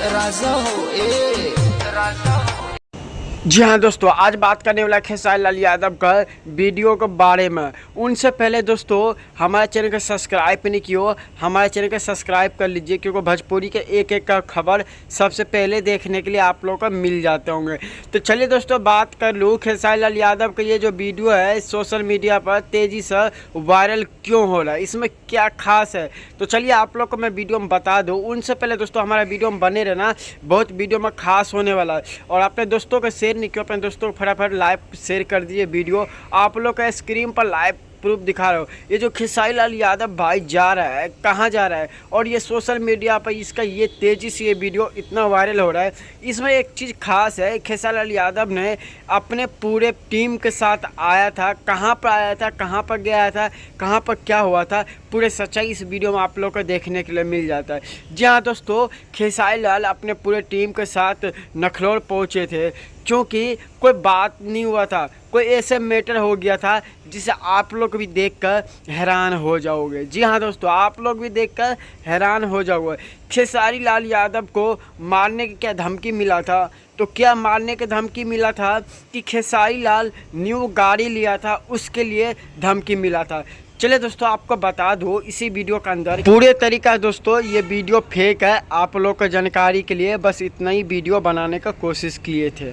राजा हो ए राजा हो। जी हाँ दोस्तों, आज बात करने वाला खेसारी लाल यादव का वीडियो के बारे में। उनसे पहले दोस्तों हमारे चैनल को सब्सक्राइब नहीं किया, हमारे चैनल को सब्सक्राइब कर लीजिए, क्योंकि भोजपुरी के एक एक का खबर सबसे पहले देखने के लिए आप लोगों को मिल जाते होंगे। तो चलिए दोस्तों बात कर लूँ खेसारी लाल यादव का ये जो वीडियो है सोशल मीडिया पर तेज़ी से वायरल क्यों हो रहा है, इसमें क्या खास है। तो चलिए आप लोग को मैं वीडियो में बता दूँ। उनसे पहले दोस्तों हमारा वीडियो में बने रहना, बहुत वीडियो में खास होने वाला है। और अपने दोस्तों को शेयर नहीं किया, अपने दोस्तों को फटाफट लाइव शेयर कर दीजिए वीडियो। आप लोग का स्क्रीन पर लाइव प्रूफ दिखा रहा हो, ये जो खेसारी लाल यादव भाई जा रहा है, कहाँ जा रहा है, और ये सोशल मीडिया पर इसका ये तेज़ी से ये वीडियो इतना वायरल हो रहा है। इसमें एक चीज़ खास है, खेसारी लाल यादव ने अपने पूरे टीम के साथ आया था, कहाँ पर आया था, कहाँ पर गया था, कहाँ पर क्या हुआ था, पूरे सच्चाई इस वीडियो में आप लोग को देखने के लिए मिल जाता है। जी हाँ दोस्तों, खेसारी लाल अपने पूरे टीम के साथ नखलौल पहुँचे थे, क्योंकि कोई बात नहीं हुआ था, कोई ऐसे मैटर हो गया था जिसे आप लोग भी देखकर हैरान हो जाओगे। जी हाँ दोस्तों, आप लोग भी देखकर हैरान हो जाओगे। खेसारी लाल यादव को मारने की क्या धमकी मिला था, तो क्या मारने की धमकी मिला था कि खेसारी लाल न्यू गाड़ी लिया था, उसके लिए धमकी मिला था। चलिए दोस्तों आपको बता दो इसी वीडियो के अंदर पूरे तरीका दोस्तों ये वीडियो फेक है, आप लोग को जानकारी के लिए बस इतना ही वीडियो बनाने का कोशिश किए थे।